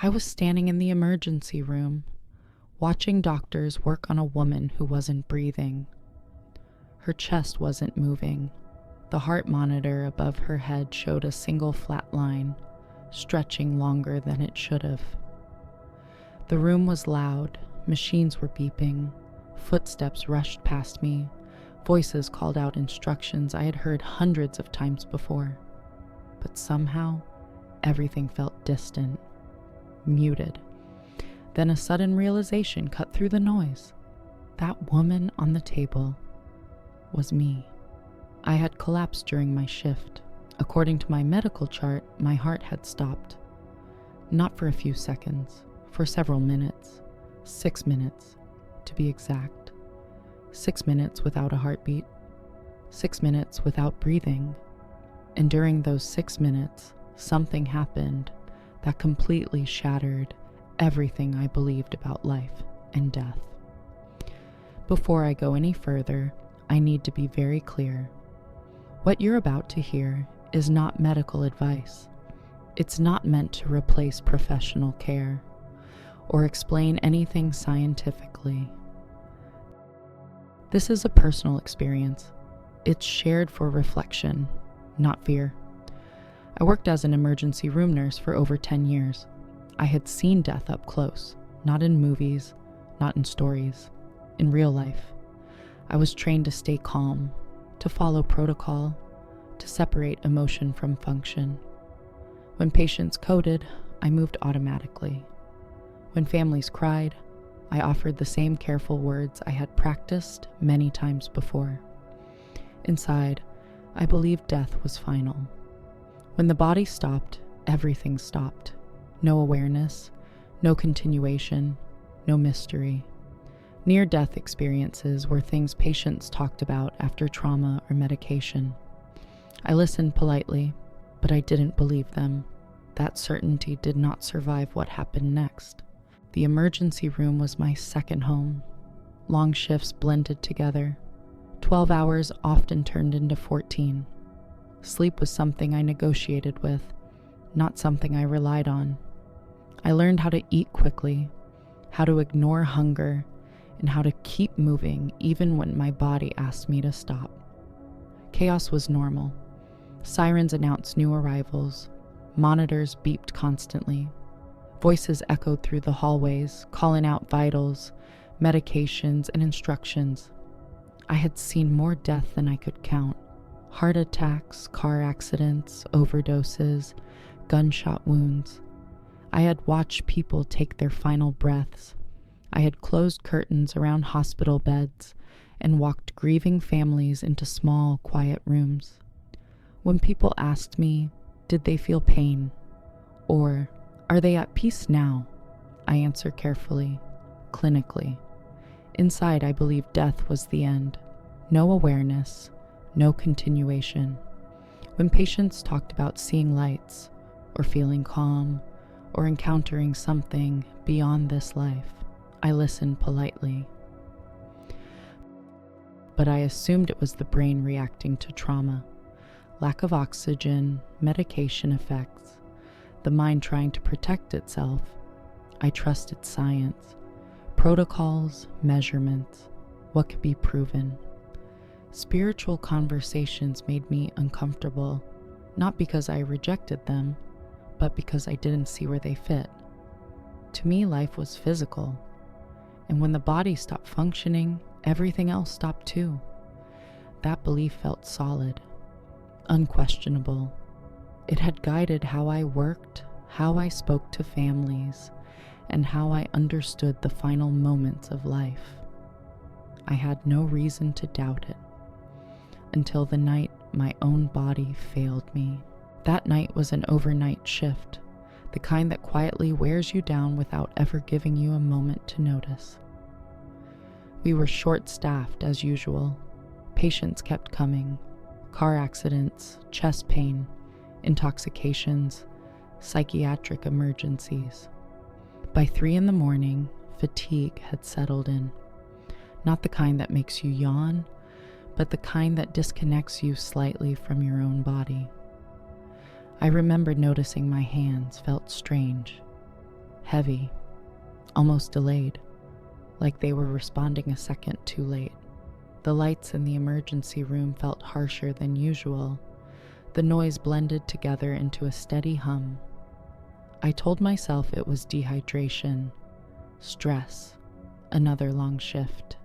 I was standing in the emergency room, watching doctors work on a woman who wasn't breathing. Her chest wasn't moving. The heart monitor above her head showed a single flat line, stretching longer than it should have. The room was loud, machines were beeping, footsteps rushed past me, voices called out instructions I had heard hundreds of times before. But somehow, everything felt distant, muted. Then a sudden realization cut through the noise. That woman on the table was me. I had collapsed during my shift. According to my medical chart, my heart had stopped. Not for a few seconds, for several minutes. 6 minutes, to be exact. 6 minutes without a heartbeat. 6 minutes without breathing. And during those 6 minutes, something happened that completely shattered everything I believed about life and death. Before I go any further, I need to be very clear. What you're about to hear is not medical advice. It's not meant to replace professional care or explain anything scientifically. This is a personal experience. It's shared for reflection, not fear. I worked as an emergency room nurse for over 10 years. I had seen death up close, not in movies, not in stories, in real life. I was trained to stay calm, to follow protocol, to separate emotion from function. When patients coded, I moved automatically. When families cried, I offered the same careful words I had practiced many times before. Inside, I believed death was final. When the body stopped, everything stopped. No awareness, no continuation, no mystery. Near-death experiences were things patients talked about after trauma or medication. I listened politely, but I didn't believe them. That certainty did not survive what happened next. The emergency room was my second home. Long shifts blended together. 12 hours often turned into 14. Sleep was something I negotiated with, not something I relied on. I learned how to eat quickly, how to ignore hunger, and how to keep moving even when my body asked me to stop. Chaos was normal. Sirens announced new arrivals. Monitors beeped constantly. Voices echoed through the hallways, calling out vitals, medications, and instructions. I had seen more death than I could count. Heart attacks, car accidents, overdoses, gunshot wounds. I had watched people take their final breaths. I had closed curtains around hospital beds and walked grieving families into small, quiet rooms. When people asked me, did they feel pain? Or, are they at peace now? I answer carefully, clinically. Inside, I believed death was the end. No awareness, no continuation. When patients talked about seeing lights, or feeling calm, or encountering something beyond this life, I listened politely. But I assumed it was the brain reacting to trauma. Lack of oxygen, medication effects, the mind trying to protect itself. I trusted science, protocols, measurements, what could be proven. Spiritual conversations made me uncomfortable, not because I rejected them, but because I didn't see where they fit. To me, life was physical, and when the body stopped functioning, everything else stopped too. That belief felt solid, unquestionable. It had guided how I worked, how I spoke to families, and how I understood the final moments of life. I had no reason to doubt it, until the night my own body failed me. That night was an overnight shift, the kind that quietly wears you down without ever giving you a moment to notice. We were short-staffed as usual. Patients kept coming. Car accidents, chest pain, intoxications, psychiatric emergencies. By 3 a.m, fatigue had settled in. Not the kind that makes you yawn, but the kind that disconnects you slightly from your own body. I remember noticing my hands felt strange. heavy, almost delayed, like they were responding a second too late. The lights in the emergency room felt harsher than usual. The noise blended together into a steady hum. I told myself it was dehydration, stress, another long shift.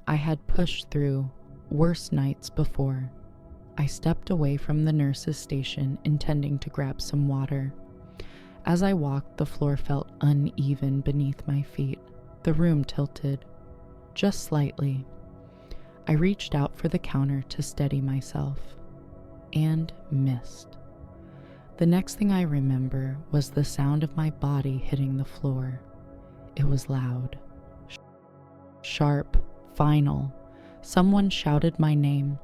I had pushed through worse nights before. I stepped away from the nurse's station, intending to grab some water. As I walked, the floor felt uneven beneath my feet. The room tilted, just slightly. I reached out for the counter to steady myself, and missed. The next thing I remember was the sound of my body hitting the floor. It was loud, sharp, final. Someone shouted my name.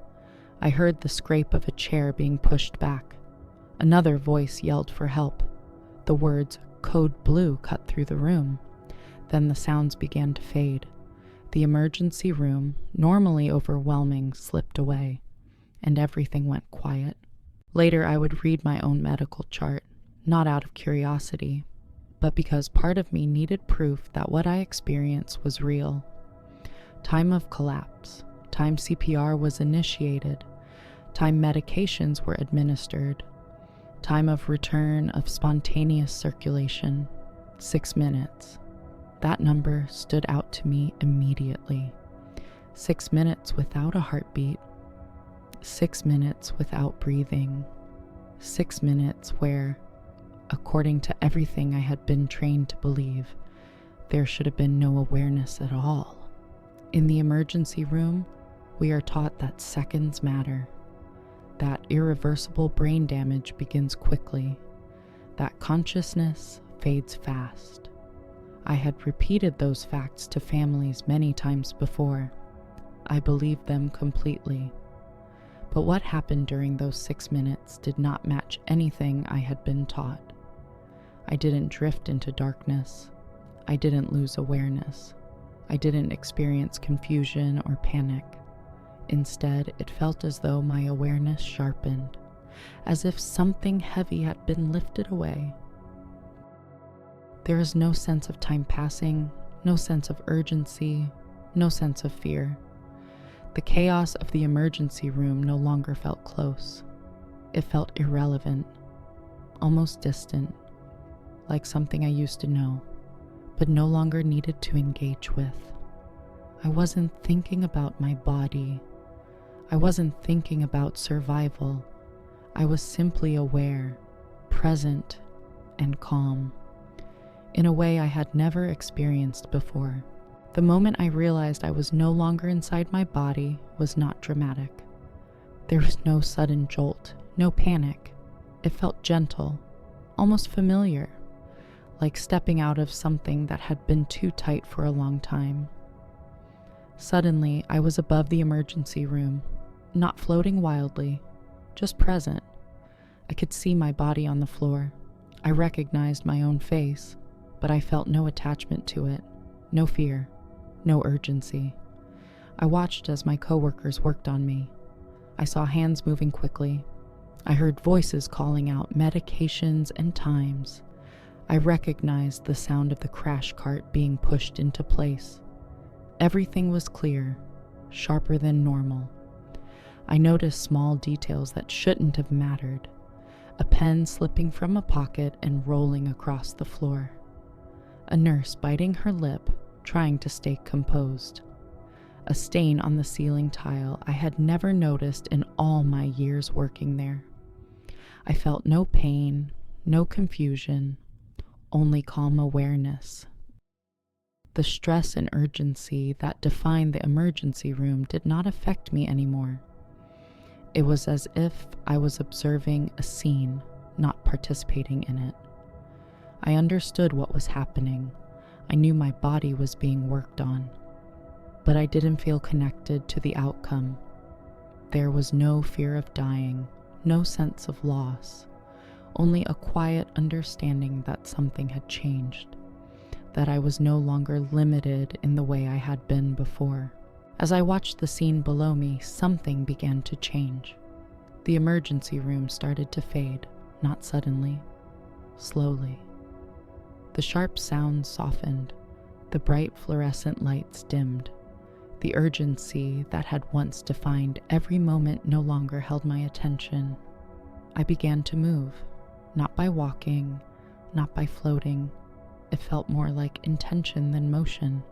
I heard the scrape of a chair being pushed back. Another voice yelled for help. The words "Code Blue" cut through the room. Then the sounds began to fade. The emergency room, normally overwhelming, slipped away, and everything went quiet. Later, I would read my own medical chart, not out of curiosity, but because part of me needed proof that what I experienced was real. Time of collapse, time CPR was initiated, time medications were administered, time of return of spontaneous circulation, 6 minutes. That number stood out to me immediately. 6 minutes without a heartbeat. 6 minutes without breathing. 6 minutes where, according to everything I had been trained to believe, there should have been no awareness at all. In the emergency room, we are taught that seconds matter, that irreversible brain damage begins quickly, that consciousness fades fast. I had repeated those facts to families many times before. I believed them completely. But what happened during those 6 minutes did not match anything I had been taught. I didn't drift into darkness. I didn't lose awareness. I didn't experience confusion or panic. Instead, it felt as though my awareness sharpened, as if something heavy had been lifted away. There is no sense of time passing, no sense of urgency, no sense of fear. The chaos of the emergency room no longer felt close. It felt irrelevant, almost distant, like something I used to know, but no longer needed to engage with. I wasn't thinking about my body. I wasn't thinking about survival. I was simply aware, present, and calm, in a way I had never experienced before. The moment I realized I was no longer inside my body was not dramatic. There was no sudden jolt, no panic. It felt gentle, almost familiar, like stepping out of something that had been too tight for a long time. Suddenly, I was above the emergency room, not floating wildly, just present. I could see my body on the floor. I recognized my own face, but I felt no attachment to it, no fear, no urgency. I watched as my coworkers worked on me. I saw hands moving quickly. I heard voices calling out medications and times. I recognized the sound of the crash cart being pushed into place. Everything was clear, sharper than normal. I noticed small details that shouldn't have mattered. A pen slipping from a pocket and rolling across the floor. A nurse biting her lip, trying to stay composed. A stain on the ceiling tile I had never noticed in all my years working there. I felt no pain, no confusion, only calm awareness. The stress and urgency that defined the emergency room did not affect me anymore. It was as if I was observing a scene, not participating in it. I understood what was happening. I knew my body was being worked on, but I didn't feel connected to the outcome. There was no fear of dying, no sense of loss, only a quiet understanding that something had changed, that I was no longer limited in the way I had been before. As I watched the scene below me, something began to change. The emergency room started to fade, not suddenly, slowly. The The sharp sounds softened, the bright fluorescent lights dimmed. The urgency that had once defined every moment no longer held my attention. I began to move, not by walking, not by floating. It felt more like intention than motion.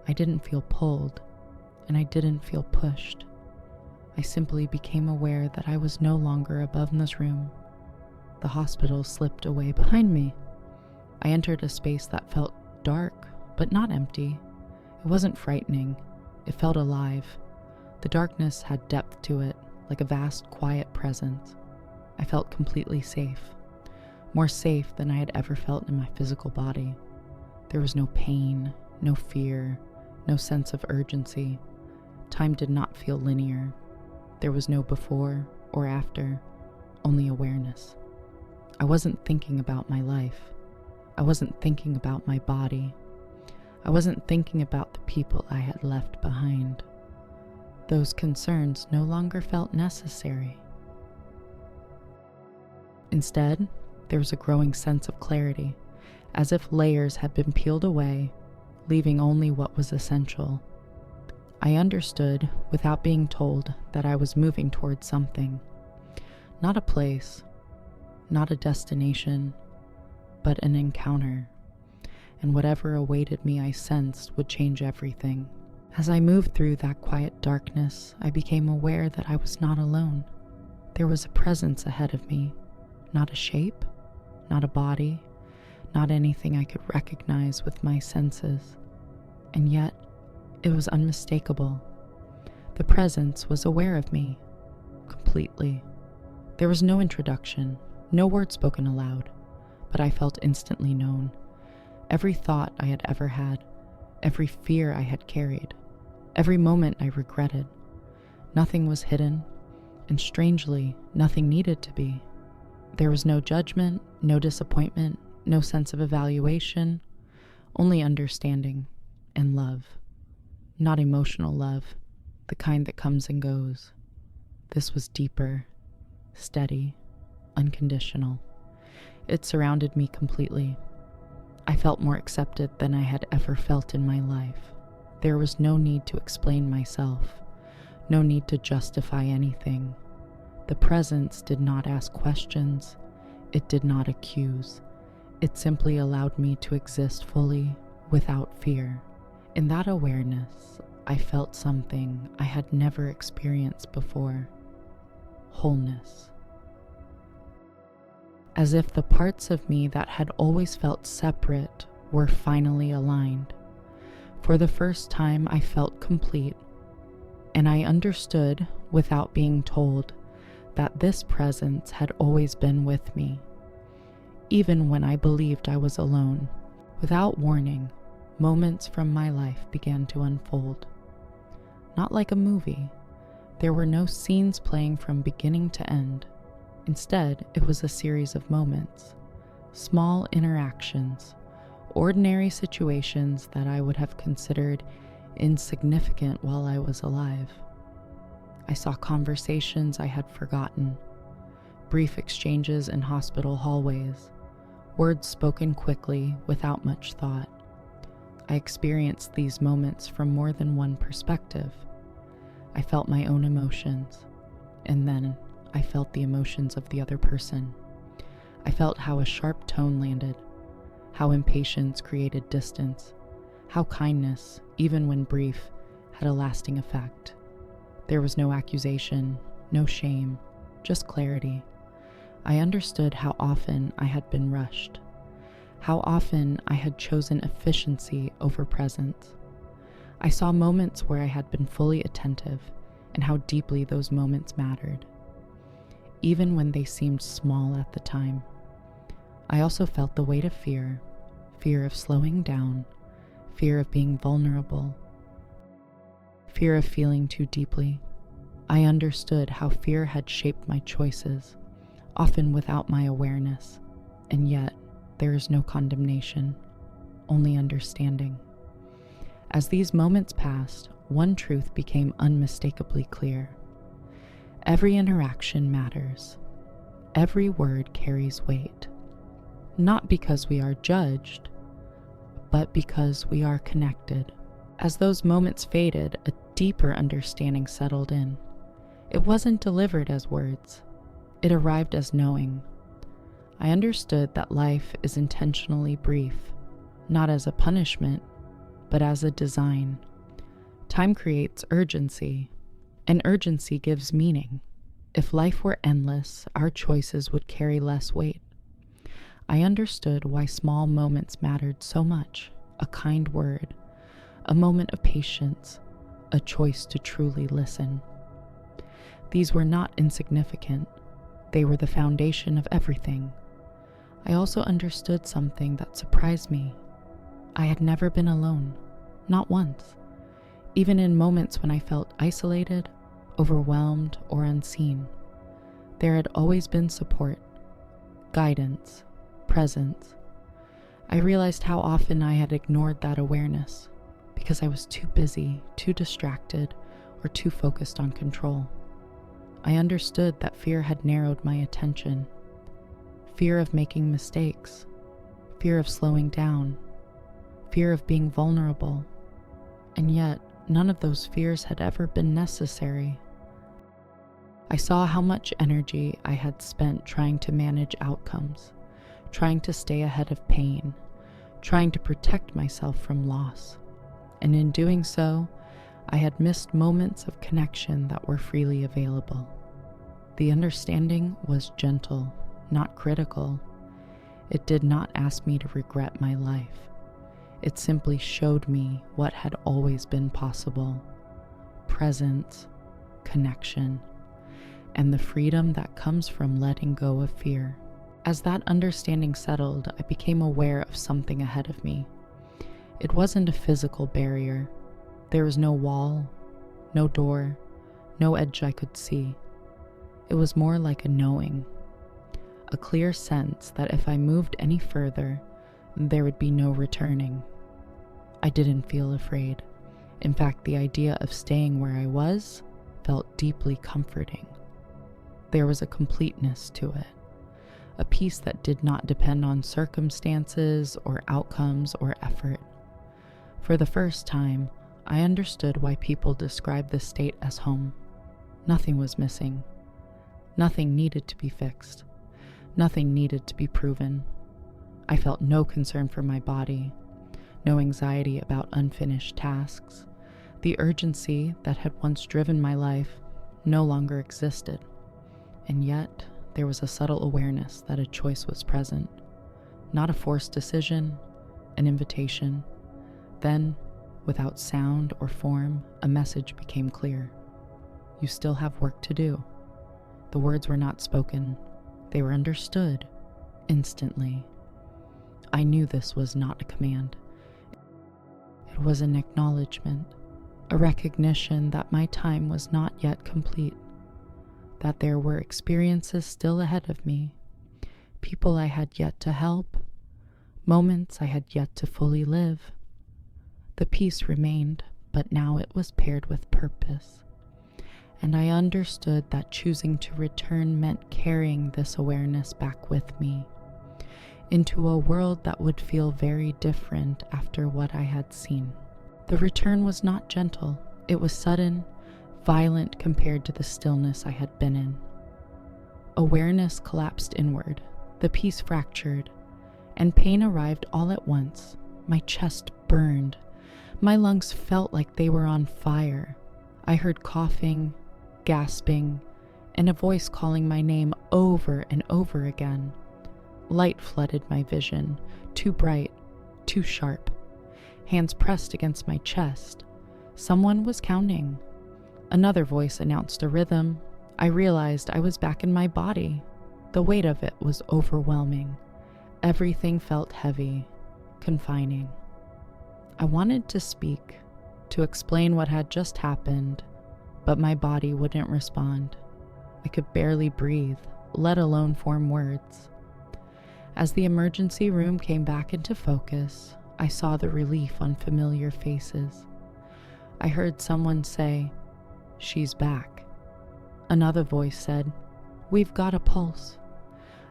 I didn't feel pulled, and I didn't feel pushed. I simply became aware that I was no longer above this room. The hospital slipped away behind me. I entered a space that felt dark, but not empty. It wasn't frightening. It felt alive. The darkness had depth to it, like a vast, quiet presence. I felt completely safe. More safe than I had ever felt in my physical body. There was no pain, no fear, no sense of urgency. Time did not feel linear. There was no before or after, only awareness. I wasn't thinking about my life. I wasn't thinking about my body. I wasn't thinking about the people I had left behind. Those concerns no longer felt necessary. Instead, there was a growing sense of clarity, as if layers had been peeled away, leaving only what was essential. I understood, without being told, that I was moving towards something. Not a place, not a destination, but an encounter. And whatever awaited me, I sensed would change everything. As I moved through that quiet darkness, I became aware that I was not alone. There was a presence ahead of me, not a shape, not a body, not anything I could recognize with my senses. And yet, it was unmistakable. The presence was aware of me, completely. There was no introduction, no word spoken aloud, but I felt instantly known. Every thought I had ever had, every fear I had carried, every moment I regretted. Nothing was hidden, and strangely, nothing needed to be. There was no judgment, no disappointment, no sense of evaluation, only understanding and love. Not emotional love, the kind that comes and goes. This was deeper, steady, unconditional. It surrounded me completely. I felt more accepted than I had ever felt in my life. There was no need to explain myself, no need to justify anything. The presence did not ask questions. It did not accuse. It simply allowed me to exist fully, without fear. In that awareness, I felt something I had never experienced before: wholeness. As if the parts of me that had always felt separate were finally aligned. For the first time, I felt complete, and I understood, without being told, that this presence had always been with me, even when I believed I was alone. Without warning, moments from my life began to unfold. Not like a movie. There were no scenes playing from beginning to end. Instead, it was a series of moments, small interactions, ordinary situations that I would have considered insignificant while I was alive. I saw conversations I had forgotten, brief exchanges in hospital hallways, words spoken quickly without much thought. I experienced these moments from more than one perspective. I felt my own emotions, and then I felt the emotions of the other person. I felt how a sharp tone landed, how impatience created distance, how kindness, even when brief, had a lasting effect. There was no accusation, no shame, just clarity. I understood how often I had been rushed, how often I had chosen efficiency over presence. I saw moments where I had been fully attentive, and how deeply those moments mattered, even when they seemed small at the time. I also felt the weight of fear of slowing down, fear of being vulnerable, fear of feeling too deeply. I understood how fear had shaped my choices, often without my awareness, and yet there is no condemnation, only understanding. As these moments passed, one truth became unmistakably clear. Every interaction matters. Every word carries weight. Not because we are judged, but because we are connected. As those moments faded, a deeper understanding settled in. It wasn't delivered as words. It arrived as knowing. I understood that life is intentionally brief, not as a punishment, but as a design. Time creates urgency, and urgency gives meaning. If life were endless, our choices would carry less weight. I understood why small moments mattered so much. A kind word, a moment of patience, a choice to truly listen. These were not insignificant. They were the foundation of everything. I also understood something that surprised me. I had never been alone, not once. Even in moments when I felt isolated, overwhelmed, or unseen, there had always been support, guidance, presence. I realized how often I had ignored that awareness because I was too busy, too distracted, or too focused on control. I understood that fear had narrowed my attention. Fear of making mistakes, fear of slowing down, fear of being vulnerable. And yet, none of those fears had ever been necessary. I saw how much energy I had spent trying to manage outcomes, trying to stay ahead of pain, trying to protect myself from loss. And in doing so, I had missed moments of connection that were freely available. The understanding was gentle, not critical. It did not ask me to regret my life. It simply showed me what had always been possible: presence, connection, and the freedom that comes from letting go of fear. As that understanding settled, I became aware of something ahead of me. It wasn't a physical barrier. There was no wall, no door, no edge I could see. It was more like a knowing, a clear sense that if I moved any further, there would be no returning. I didn't feel afraid. In fact, the idea of staying where I was felt deeply comforting. There was a completeness to it, a peace that did not depend on circumstances or outcomes or effort. For the first time, I understood why people describe this state as home. Nothing was missing. Nothing needed to be fixed. Nothing needed to be proven. I felt no concern for my body, no anxiety about unfinished tasks. The urgency that had once driven my life no longer existed. And yet, there was a subtle awareness that a choice was present, not a forced decision, an invitation. Then, without sound or form, a message became clear. You still have work to do. The words were not spoken. They were understood instantly. I knew this was not a command. It was an acknowledgement, a recognition that my time was not yet complete, that there were experiences still ahead of me, people I had yet to help, moments I had yet to fully live. The peace remained, but now it was paired with purpose. And I understood that choosing to return meant carrying this awareness back with me into a world that would feel very different after what I had seen. The return was not gentle. It was sudden, violent compared to the stillness I had been in. Awareness collapsed inward, the peace fractured, and pain arrived all at once. My chest burned. My lungs felt like they were on fire. I heard coughing, gasping, and a voice calling my name over and over again. Light flooded my vision, too bright, too sharp. Hands pressed against my chest. Someone was counting. Another voice announced a rhythm. I realized I was back in my body. The weight of it was overwhelming. Everything felt heavy, confining. I wanted to speak, to explain what had just happened, but my body wouldn't respond. I could barely breathe, let alone form words. As the emergency room came back into focus, I saw the relief on familiar faces. I heard someone say, "She's back." Another voice said, "We've got a pulse."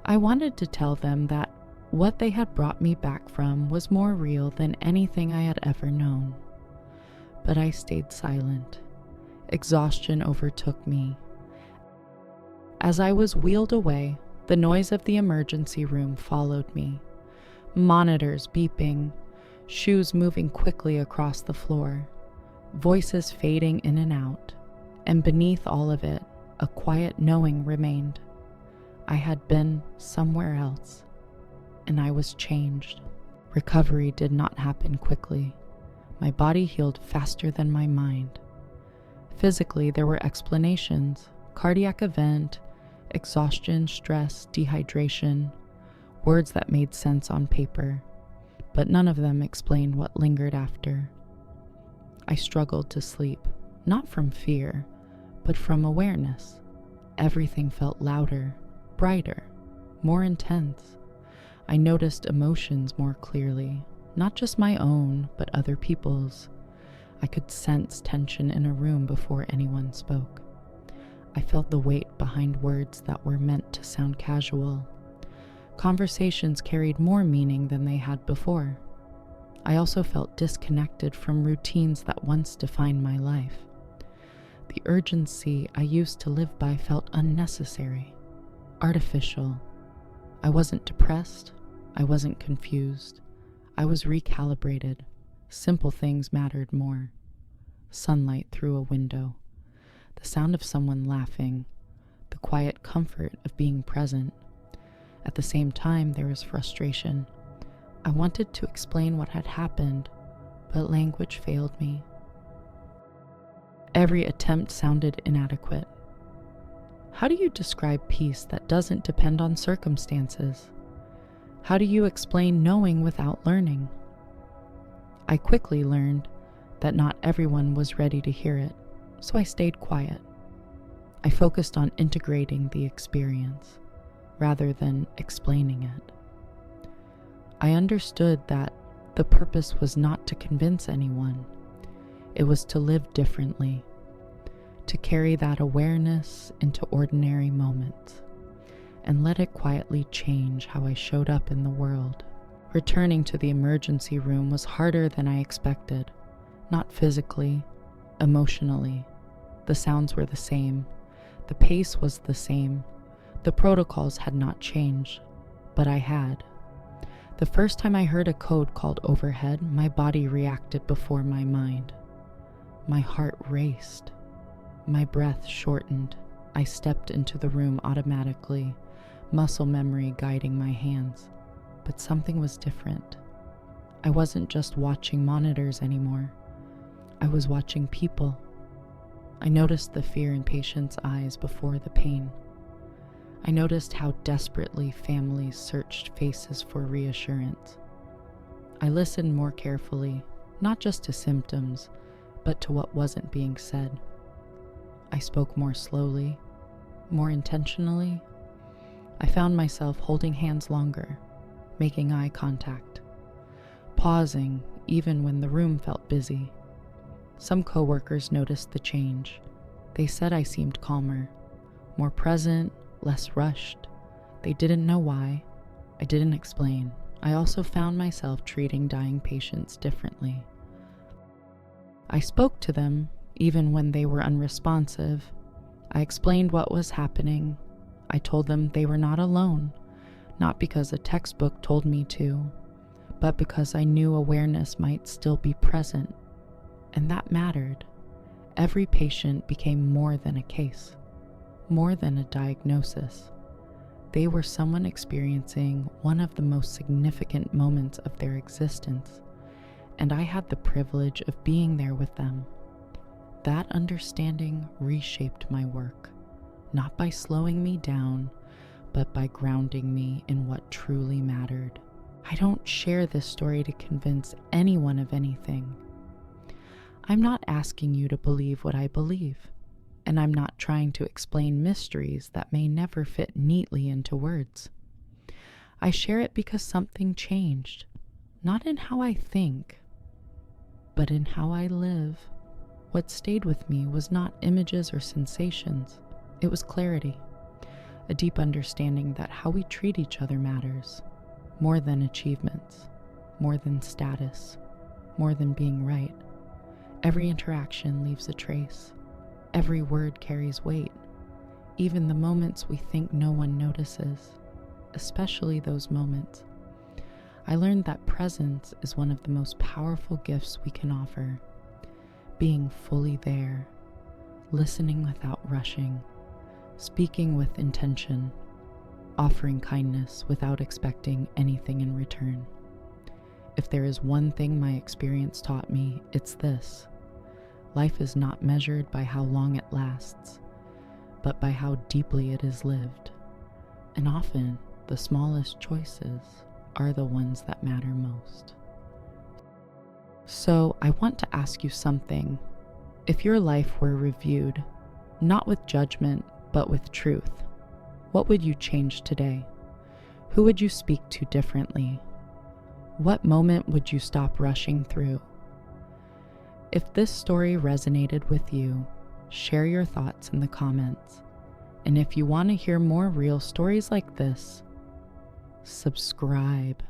I wanted to tell them that What they had brought me back from was more real than anything I had ever known. But I stayed silent. Exhaustion overtook me. As I was wheeled away, the noise of the emergency room followed me. Monitors beeping, shoes moving quickly across the floor, voices fading in and out, and beneath all of it, a quiet knowing remained. I had been somewhere else, and I was changed. Recovery did not happen quickly. My body healed faster than my mind. Physically, there were explanations: cardiac event, exhaustion, stress, dehydration, words that made sense on paper, but none of them explained what lingered after. I struggled to sleep, not from fear, but from awareness. Everything felt louder, brighter, more intense. I noticed emotions more clearly, not just my own, but other people's. I could sense tension in a room before anyone spoke. I felt the weight behind words that were meant to sound casual. Conversations carried more meaning than they had before. I also felt disconnected from routines that once defined my life. The urgency I used to live by felt unnecessary, artificial. I wasn't depressed. I wasn't confused. I was recalibrated. Simple things mattered more. Sunlight through a window, the sound of someone laughing, the quiet comfort of being present. At the same time, there was frustration. I wanted to explain what had happened, but language failed me. Every attempt sounded inadequate. How do you describe peace that doesn't depend on circumstances? How do you explain knowing without learning? I quickly learned that not everyone was ready to hear it, so I stayed quiet. I focused on integrating the experience rather than explaining it. I understood that the purpose was not to convince anyone. It was to live differently, to carry that awareness into ordinary moments, and let it quietly change how I showed up in the world. Returning to the emergency room was harder than I expected, not physically, emotionally. The sounds were the same, the pace was the same, the protocols had not changed, but I had. The first time I heard a code called overhead, my body reacted before my mind. My heart raced. My breath shortened. I stepped into the room automatically, muscle memory guiding my hands. But something was different. I wasn't just watching monitors anymore. I was watching people. I noticed the fear in patients' eyes before the pain. I noticed how desperately families searched faces for reassurance. I listened more carefully, not just to symptoms, but to what wasn't being said. I spoke more slowly, more intentionally. I found myself holding hands longer, making eye contact, pausing even when the room felt busy. Some coworkers noticed the change. They said I seemed calmer, more present, less rushed. They didn't know why. I didn't explain. I also found myself treating dying patients differently. I spoke to them even when they were unresponsive. I explained what was happening. I told them they were not alone, not because a textbook told me to, but because I knew awareness might still be present. And that mattered. Every patient became more than a case, more than a diagnosis. They were someone experiencing one of the most significant moments of their existence, and I had the privilege of being there with them. That understanding reshaped my work, not by slowing me down, but by grounding me in what truly mattered. I don't share this story to convince anyone of anything. I'm not asking you to believe what I believe, and I'm not trying to explain mysteries that may never fit neatly into words. I share it because something changed, not in how I think, but in how I live. What stayed with me was not images or sensations. It was clarity, a deep understanding that how we treat each other matters, more than achievements, more than status, more than being right. Every interaction leaves a trace. Every word carries weight, even the moments we think no one notices, especially those moments. I learned that presence is one of the most powerful gifts we can offer. Being fully there, listening without rushing, speaking with intention, offering kindness without expecting anything in return. If there is one thing my experience taught me, it's this. Life is not measured by how long it lasts, but by how deeply it is lived. And often, the smallest choices are the ones that matter most. So, I want to ask you something. If your life were reviewed, not with judgment, but with truth, what would you change today? Who would you speak to differently? What moment would you stop rushing through? If this story resonated with you, share your thoughts in the comments. And if you want to hear more real stories like this, subscribe.